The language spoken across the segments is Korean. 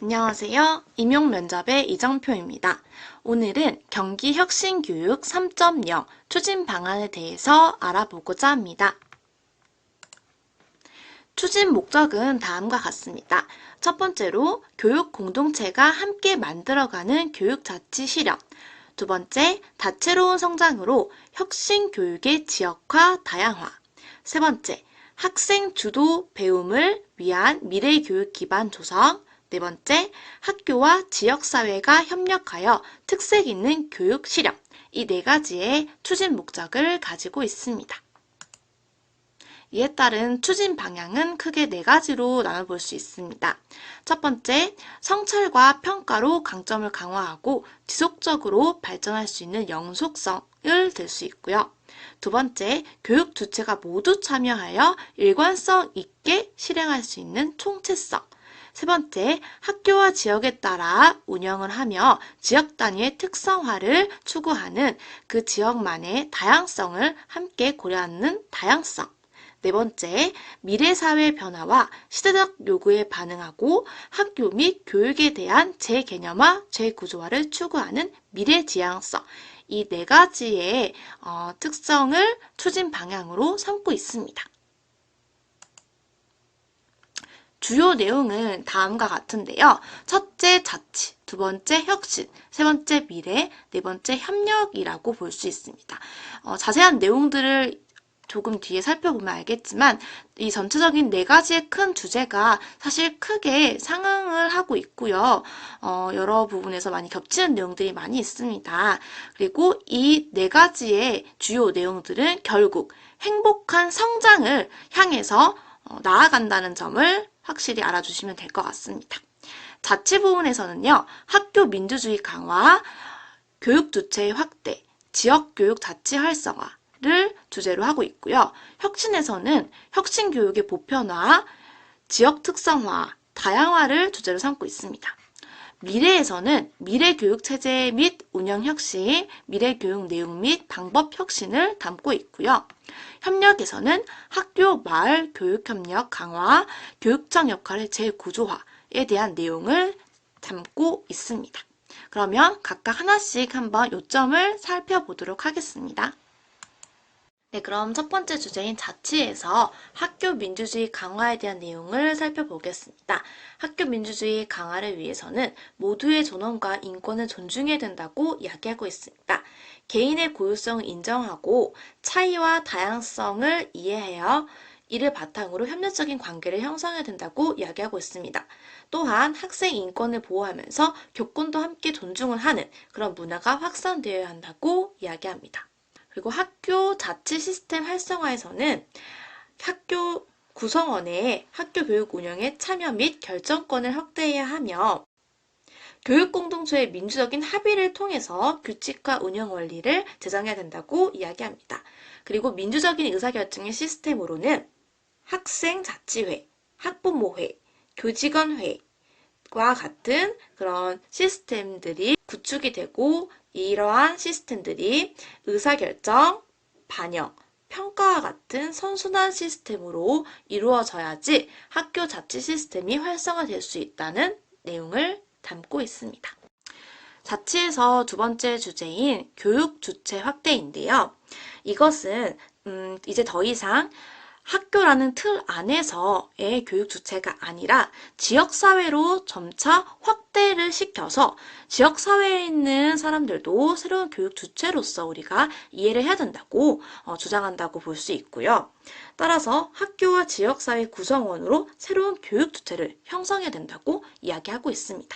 안녕하세요. 임용면접의 이정표입니다. 오늘은 경기혁신교육 3.0 추진 방안에 대해서 알아보고자 합니다. 추진 목적은 다음과 같습니다. 첫 번째로 교육 공동체가 함께 만들어가는 교육자치 실현. 두 번째, 다채로운 성장으로 혁신 교육의 지역화, 다양화. 세 번째, 학생 주도 배움을 위한 미래 교육 기반 조성. 네 번째, 학교와 지역사회가 협력하여 특색 있는 교육 실현. 이 네 가지의 추진 목적을 가지고 있습니다. 이에 따른 추진 방향은 크게 네 가지로 나눠볼 수 있습니다. 첫 번째, 성찰과 평가로 강점을 강화하고 지속적으로 발전할 수 있는 영속성을 들 수 있고요. 두 번째, 교육 주체가 모두 참여하여 일관성 있게 실행할 수 있는 총체성. 세 번째, 학교와 지역에 따라 운영을 하며 지역 단위의 특성화를 추구하는 그 지역만의 다양성을 함께 고려하는 다양성. 네 번째, 미래사회 변화와 시대적 요구에 반응하고 학교 및 교육에 대한 재개념화, 재구조화를 추구하는 미래지향성. 이 네 가지의 특성을 추진 방향으로 삼고 있습니다. 주요 내용은 다음과 같은데요. 첫째, 자치. 두 번째, 혁신. 세 번째, 미래. 네 번째, 협력이라고 볼 수 있습니다. 자세한 내용들을 조금 뒤에 살펴보면 알겠지만 이 전체적인 네 가지의 큰 주제가 사실 크게 상응을 하고 있고요. 여러 부분에서 많이 겹치는 내용들이 많이 있습니다. 그리고 이 네 가지의 주요 내용들은 결국 행복한 성장을 향해서 나아간다는 점을 확실히 알아주시면 될 것 같습니다. 자치 부분에서는요. 학교 민주주의 강화, 교육 주체의 확대, 지역교육 자치 활성화를 주제로 하고 있고요. 혁신에서는 혁신교육의 보편화, 지역 특성화, 다양화를 주제로 삼고 있습니다. 미래에서는 미래교육체제 및 운영혁신, 미래교육 내용 및 방법 혁신을 담고 있고요. 협력에서는 학교, 마을, 교육협력 강화, 교육청 역할의 재구조화에 대한 내용을 담고 있습니다. 그러면 각각 하나씩 한번 요점을 살펴보도록 하겠습니다. 네, 그럼 첫 번째 주제인 자치에서 학교 민주주의 강화에 대한 내용을 살펴보겠습니다. 학교 민주주의 강화를 위해서는 모두의 존엄과 인권을 존중해야 된다고 이야기하고 있습니다. 개인의 고유성을 인정하고 차이와 다양성을 이해하여 이를 바탕으로 협력적인 관계를 형성해야 된다고 이야기하고 있습니다. 또한 학생 인권을 보호하면서 교권도 함께 존중을 하는 그런 문화가 확산되어야 한다고 이야기합니다. 그리고 학교 자치 시스템 활성화에서는 학교 구성원의 학교 교육 운영에 참여 및 결정권을 확대해야 하며 교육 공동체의 민주적인 합의를 통해서 규칙과 운영 원리를 제정해야 된다고 이야기합니다. 그리고 민주적인 의사결정의 시스템으로는 학생 자치회, 학부모회, 교직원회와 같은 그런 시스템들이 구축이 되고 이러한 시스템들이 의사결정, 반영, 평가와 같은 선순환 시스템으로 이루어져야지 학교 자치 시스템이 활성화될 수 있다는 내용을 담고 있습니다. 자치에서 두 번째 주제인 교육 주체 확대인데요. 이것은 이제 더 이상 학교라는 틀 안에서의 교육 주체가 아니라 지역사회로 점차 확대를 시켜서 지역사회에 있는 사람들도 새로운 교육 주체로서 우리가 이해를 해야 된다고 주장한다고 볼 수 있고요. 따라서 학교와 지역사회 구성원으로 새로운 교육 주체를 형성해야 된다고 이야기하고 있습니다.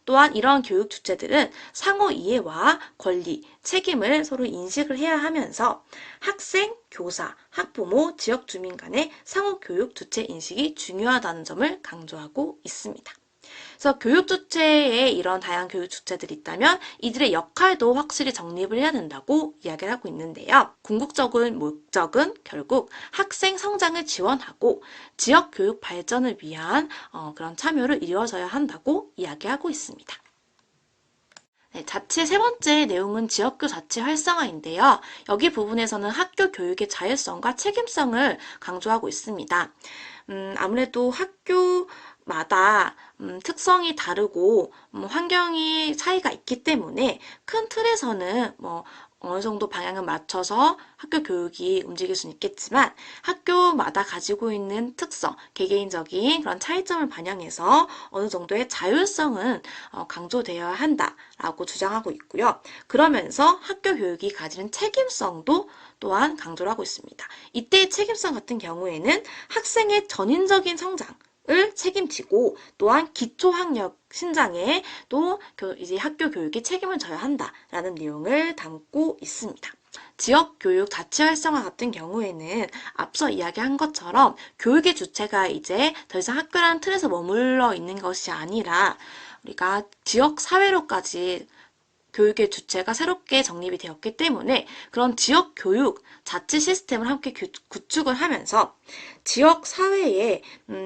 또한 이러한 교육 주체들은 상호 이해와 권리, 책임을 서로 인식을 해야 하면서 학생, 교사, 학부모, 지역 주민 간의 상호 교육 주체 인식이 중요하다는 점을 강조하고 있습니다. 그래서 교육 주체에 이런 다양한 교육 주체들이 있다면 이들의 역할도 확실히 정립을 해야 된다고 이야기를 하고 있는데요. 궁극적인 목적은 결국 학생 성장을 지원하고 지역 교육 발전을 위한 그런 참여를 이루어져야 한다고 이야기하고 있습니다. 네, 자치의 세 번째 내용은 지역교 자치 활성화인데요. 여기 부분에서는 학교 교육의 자율성과 책임성을 강조하고 있습니다. 아무래도 학교 학교마다 특성이 다르고 환경이 차이가 있기 때문에 큰 틀에서는 어느 정도 방향을 맞춰서 학교 교육이 움직일 수는 있겠지만 학교마다 가지고 있는 특성, 개개인적인 그런 차이점을 반영해서 어느 정도의 자율성은 강조되어야 한다라고 주장하고 있고요. 그러면서 학교 교육이 가지는 책임성도 또한 강조를 하고 있습니다. 이때의 책임성 같은 경우에는 학생의 전인적인 성장 을 책임지고 또한 기초학력 신장에 또 이제 학교 교육에 책임을 져야 한다라는 내용을 담고 있습니다. 지역교육 자치 활성화 같은 경우에는 앞서 이야기한 것처럼 교육의 주체가 이제 더 이상 학교라는 틀에서 머물러 있는 것이 아니라 우리가 지역 사회로까지 교육의 주체가 새롭게 정립이 되었기 때문에 그런 지역 교육 자치 시스템을 함께 구축을 하면서 지역 사회의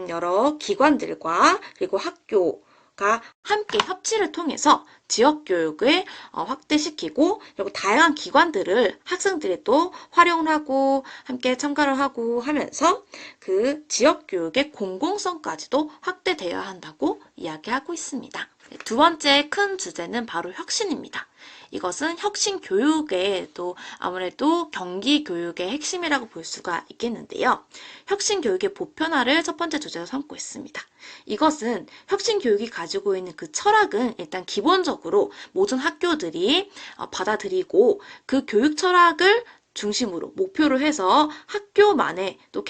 여러 기관들과 그리고 학교가 함께 협치를 통해서 지역 교육을 확대시키고 그리고 다양한 기관들을 학생들이 또 활용을 하고 함께 참가를 하고 하면서 그 지역 교육의 공공성까지도 확대되어야 한다고 이야기하고 있습니다. 두 번째 큰 주제는 바로 혁신입니다. 이것은 혁신 교육의 또 아무래도 경기 교육의 핵심이라고 볼 수가 있겠는데요. 혁신 교육의 보편화를 첫 번째 주제로 삼고 있습니다. 이것은 혁신 교육이 가지고 있는 그 철학은 일단 기본적으로 모든 학교들이 받아들이고 그 교육 철학을 중심으로 목표로 해서 학교만의 또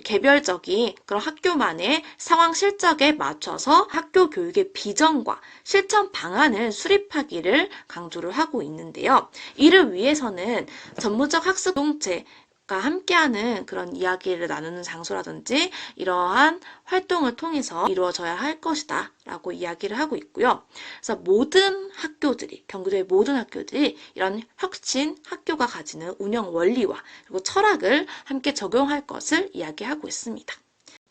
개별적인 그런 학교만의 상황 실적에 맞춰서 학교 교육의 비전과 실천 방안을 수립하기를 강조를 하고 있는데요. 이를 위해서는 전문적 학습 공동체가 함께하는 그런 이야기를 나누는 장소라든지 이러한 활동을 통해서 이루어져야 할 것이다 라고 이야기를 하고 있고요. 그래서 모든 학교들이, 경기도의 모든 학교들이 이런 혁신 학교가 가지는 운영 원리와 그리고 철학을 함께 적용할 것을 이야기하고 있습니다.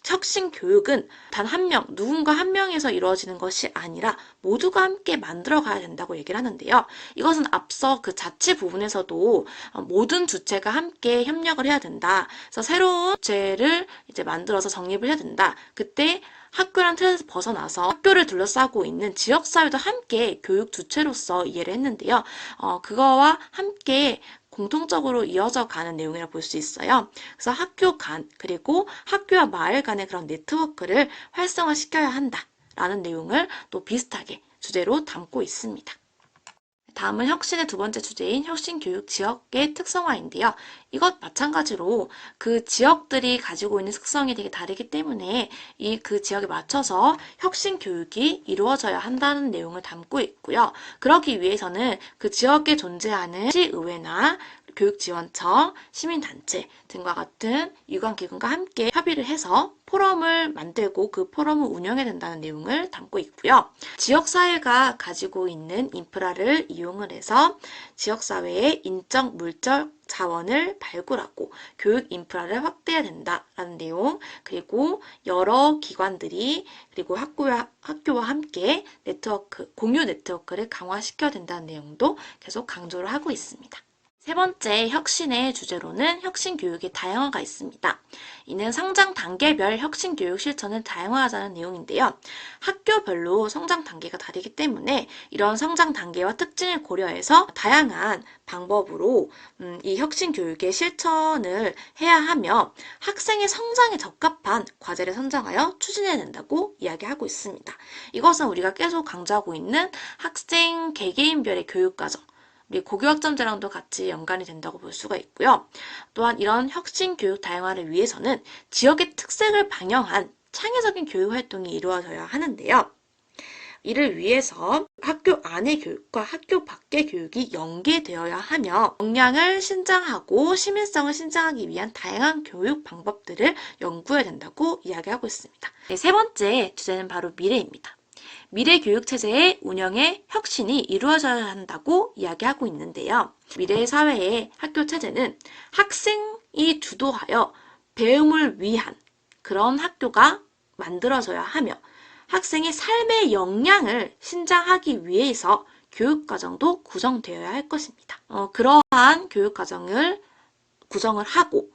혁신 교육은 단 한 명, 누군가 한 명에서 이루어지는 것이 아니라 모두가 함께 만들어 가야 된다고 얘기를 하는데요. 이것은 앞서 그 자치 부분에서도 모든 주체가 함께 협력을 해야 된다. 그래서 새로운 주체를 이제 만들어서 정립을 해야 된다. 그때 학교란 틀에서 벗어나서 학교를 둘러싸고 있는 지역사회도 함께 교육 주체로서 이해를 했는데요. 그거와 함께 공통적으로 이어져 가는 내용이라 볼 수 있어요. 그래서 학교 간 그리고 학교와 마을 간의 그런 네트워크를 활성화시켜야 한다라는 내용을 또 비슷하게 주제로 담고 있습니다. 다음은 혁신의 두 번째 주제인 혁신교육 지역의 특성화인데요. 이것 마찬가지로 그 지역들이 가지고 있는 특성이 되게 다르기 때문에 그 지역에 맞춰서 혁신교육이 이루어져야 한다는 내용을 담고 있고요. 그러기 위해서는 그 지역에 존재하는 시의회나 교육지원청, 시민단체 등과 같은 유관기관과 함께 협의를 해서 포럼을 만들고 그 포럼을 운영해야 된다는 내용을 담고 있고요. 지역사회가 가지고 있는 인프라를 이용을 해서 지역사회의 인적, 물적 자원을 발굴하고 교육 인프라를 확대해야 된다라는 내용, 그리고 여러 기관들이 그리고 학교와 함께 공유 네트워크를 강화시켜야 된다는 내용도 계속 강조를 하고 있습니다. 세 번째 혁신의 주제로는 혁신교육의 다양화가 있습니다. 이는 성장 단계별 혁신교육 실천을 다양화하자는 내용인데요. 학교별로 성장 단계가 다르기 때문에 이런 성장 단계와 특징을 고려해서 다양한 방법으로 이 혁신교육의 실천을 해야 하며 학생의 성장에 적합한 과제를 선정하여 추진해야 된다고 이야기하고 있습니다. 이것은 우리가 계속 강조하고 있는 학생 개개인별의 교육과정, 우리 고교학점제랑도 같이 연관이 된다고 볼 수가 있고요. 또한 이런 혁신 교육 다양화를 위해서는 지역의 특색을 반영한 창의적인 교육 활동이 이루어져야 하는데요. 이를 위해서 학교 안의 교육과 학교 밖의 교육이 연계되어야 하며 역량을 신장하고 시민성을 신장하기 위한 다양한 교육 방법들을 연구해야 된다고 이야기하고 있습니다. 세 번째 주제는 바로 미래입니다. 미래 교육체제의 운영의 혁신이 이루어져야 한다고 이야기하고 있는데요. 미래 사회의 학교 체제는 학생이 주도하여 배움을 위한 그런 학교가 만들어져야 하며 학생의 삶의 역량을 신장하기 위해서 교육과정도 구성되어야 할 것입니다. 그러한 교육과정을 구성을 하고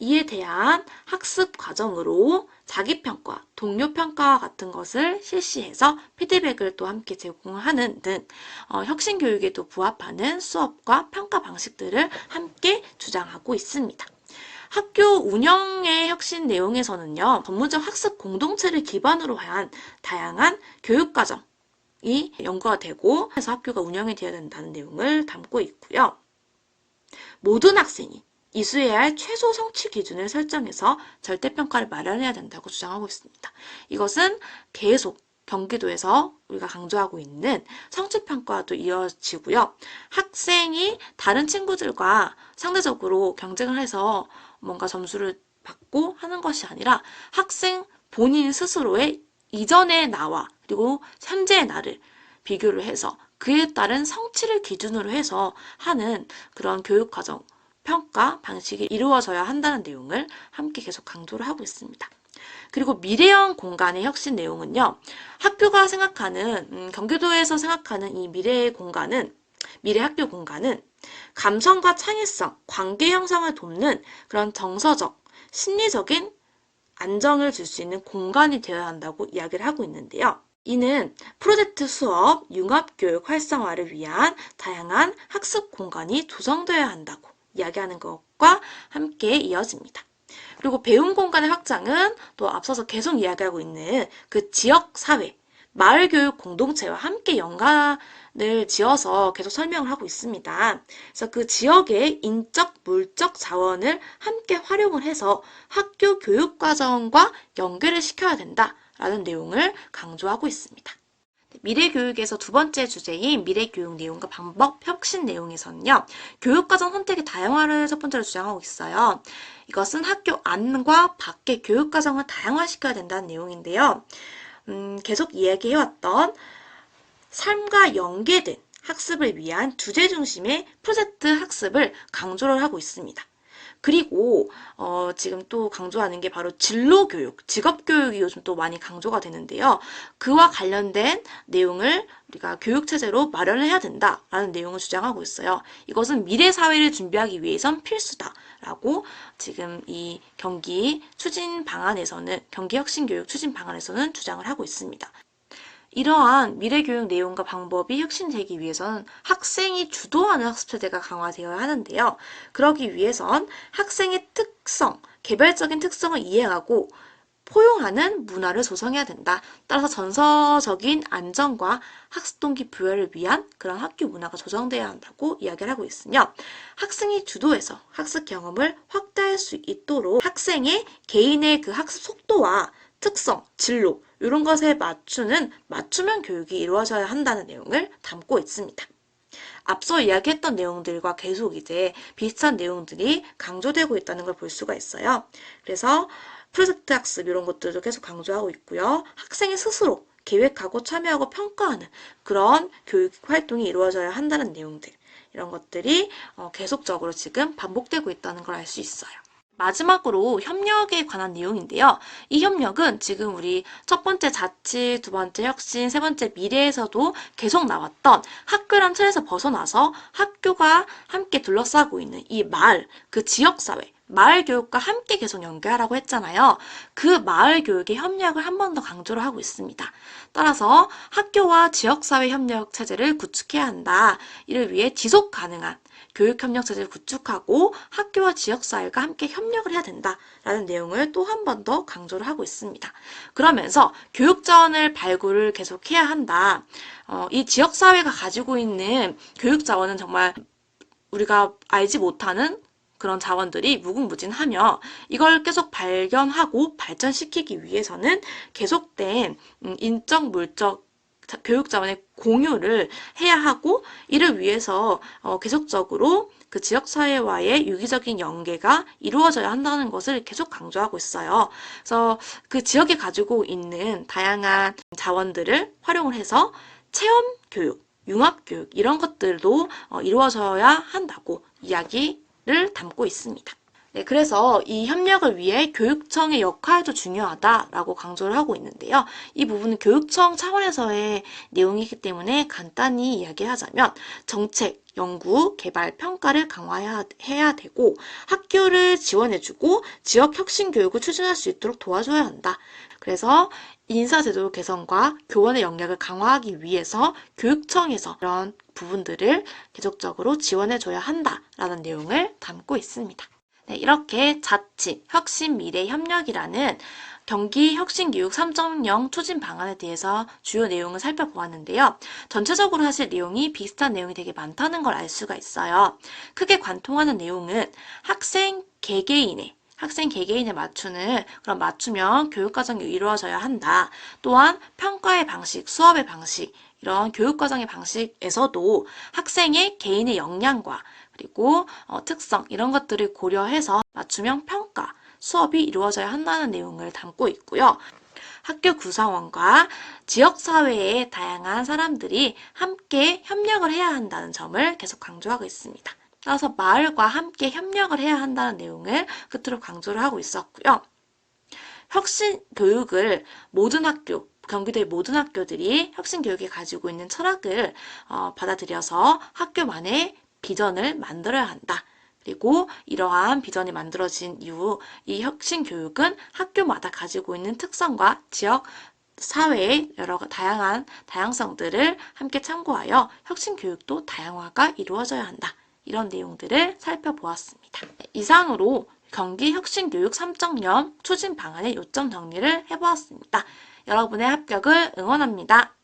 이에 대한 학습 과정으로 자기평가, 동료평가와 같은 것을 실시해서 피드백을 또 함께 제공하는 등 혁신교육에도 부합하는 수업과 평가 방식들을 함께 주장하고 있습니다. 학교 운영의 혁신 내용에서는요, 전문적 학습 공동체를 기반으로 한 다양한 교육과정이 연구가 되고 해서 학교가 운영이 되어야 된다는 내용을 담고 있고요. 모든 학생이 이수해야 할 최소 성취 기준을 설정해서 절대평가를 마련해야 된다고 주장하고 있습니다. 이것은 계속 경기도에서 우리가 강조하고 있는 성취평가도 이어지고요. 학생이 다른 친구들과 상대적으로 경쟁을 해서 뭔가 점수를 받고 하는 것이 아니라 학생 본인 스스로의 이전의 나와 그리고 현재의 나를 비교를 해서 그에 따른 성취를 기준으로 해서 하는 그런 교육과정, 평가 방식이 이루어져야 한다는 내용을 함께 계속 강조를 하고 있습니다. 그리고 미래형 공간의 혁신 내용은요. 학교가 생각하는, 경기도에서 생각하는 이 미래의 공간은, 미래 학교 공간은 감성과 창의성, 관계 형성을 돕는 그런 정서적, 심리적인 안정을 줄 수 있는 공간이 되어야 한다고 이야기를 하고 있는데요. 이는 프로젝트 수업, 융합교육 활성화를 위한 다양한 학습 공간이 조성되어야 한다고 이야기하는 것과 함께 이어집니다. 그리고 배움 공간의 확장은 또 앞서서 계속 이야기하고 있는 그 지역사회, 마을교육 공동체와 함께 연관을 지어서 계속 설명을 하고 있습니다. 그래서 그 지역의 인적, 물적 자원을 함께 활용을 해서 학교 교육과정과 연계를 시켜야 된다라는 내용을 강조하고 있습니다. 미래교육에서 두 번째 주제인 미래교육 내용과 방법 혁신 내용에서는요. 교육과정 선택의 다양화를 첫 번째로 주장하고 있어요. 이것은 학교 안과 밖의 교육과정을 다양화시켜야 된다는 내용인데요. 계속 이야기해왔던 삶과 연계된 학습을 위한 주제 중심의 프로젝트 학습을 강조를 하고 있습니다. 그리고 지금 또 강조하는 게 바로 진로교육, 직업교육이 요즘 또 많이 강조가 되는데요. 그와 관련된 내용을 우리가 교육체제로 마련을 해야 된다라는 내용을 주장하고 있어요. 이것은 미래 사회를 준비하기 위해선 필수다라고 지금 이 경기 추진 방안에서는, 경기혁신교육 추진 방안에서는 주장을 하고 있습니다. 이러한 미래교육 내용과 방법이 혁신되기 위해서는 학생이 주도하는 학습체제가 강화되어야 하는데요. 그러기 위해선 학생의 특성, 개별적인 특성을 이해하고 포용하는 문화를 조성해야 된다. 따라서 전서적인 안정과 학습 동기 부여를 위한 그런 학교 문화가 조성되어야 한다고 이야기를 하고 있으며 학생이 주도해서 학습 경험을 확대할 수 있도록 학생의 개인의 그 학습 속도와 특성, 진로 이런 것에 맞추는 맞춤형 교육이 이루어져야 한다는 내용을 담고 있습니다. 앞서 이야기했던 내용들과 계속 이제 비슷한 내용들이 강조되고 있다는 걸 볼 수가 있어요. 그래서 프로젝트 학습 이런 것들도 계속 강조하고 있고요. 학생이 스스로 계획하고 참여하고 평가하는 그런 교육 활동이 이루어져야 한다는 내용들 이런 것들이 계속적으로 지금 반복되고 있다는 걸 알 수 있어요. 마지막으로 협력에 관한 내용인데요. 이 협력은 지금 우리 첫 번째 자치, 두 번째 혁신, 세 번째 미래에서도 계속 나왔던 학교란 틀에서 벗어나서 학교가 함께 둘러싸고 있는 이 마을, 그 지역사회, 마을 교육과 함께 계속 연계하라고 했잖아요. 그 마을 교육의 협력을 한 번 더 강조를 하고 있습니다. 따라서 학교와 지역사회 협력 체제를 구축해야 한다. 이를 위해 지속 가능한 교육협력 체제를 구축하고 학교와 지역사회가 함께 협력을 해야 된다라는 내용을 또 한 번 더 강조를 하고 있습니다. 그러면서 교육자원을 발굴을 계속해야 한다. 이 지역사회가 가지고 있는 교육자원은 정말 우리가 알지 못하는 그런 자원들이 무궁무진하며 이걸 계속 발견하고 발전시키기 위해서는 계속된 인적, 물적 교육 자원의 공유를 해야 하고 이를 위해서 계속적으로 그 지역사회와의 유기적인 연계가 이루어져야 한다는 것을 계속 강조하고 있어요. 그래서 그 지역에 가지고 있는 다양한 자원들을 활용을 해서 체험 교육, 융합 교육 이런 것들도 이루어져야 한다고 이야기를 담고 있습니다. 네, 그래서 이 협력을 위해 교육청의 역할도 중요하다라고 강조를 하고 있는데요. 이 부분은 교육청 차원에서의 내용이기 때문에 간단히 이야기하자면 정책, 연구, 개발, 평가를 강화해야 되고 학교를 지원해주고 지역 혁신 교육을 추진할 수 있도록 도와줘야 한다. 그래서 인사제도 개선과 교원의 역량을 강화하기 위해서 교육청에서 이런 부분들을 계속적으로 지원해줘야 한다라는 내용을 담고 있습니다. 네, 이렇게 자치, 혁신, 미래, 협력이라는 경기 혁신교육 3.0 추진 방안에 대해서 주요 내용을 살펴보았는데요. 전체적으로 사실 내용이 비슷한 내용이 되게 많다는 걸 알 수가 있어요. 크게 관통하는 내용은 학생 개개인에 맞추는 그런 맞춤형 교육과정이 이루어져야 한다. 또한 평가의 방식, 수업의 방식, 이런 교육과정의 방식에서도 학생의 개인의 역량과 그리고 특성 이런 것들을 고려해서 맞춤형 평가, 수업이 이루어져야 한다는 내용을 담고 있고요. 학교 구성원과 지역사회의 다양한 사람들이 함께 협력을 해야 한다는 점을 계속 강조하고 있습니다. 따라서 마을과 함께 협력을 해야 한다는 내용을 끝으로 강조를 하고 있었고요. 혁신 교육을 모든 학교, 경기도의 모든 학교들이 혁신 교육에 가지고 있는 철학을 받아들여서 학교만의 비전을 만들어야 한다. 그리고 이러한 비전이 만들어진 이후 이 혁신 교육은 학교마다 가지고 있는 특성과 지역 사회의 여러 다양성들을 함께 참고하여 혁신 교육도 다양화가 이루어져야 한다. 이런 내용들을 살펴보았습니다. 이상으로 경기 혁신교육 3.0 추진 방안의 요점 정리를 해보았습니다. 여러분의 합격을 응원합니다.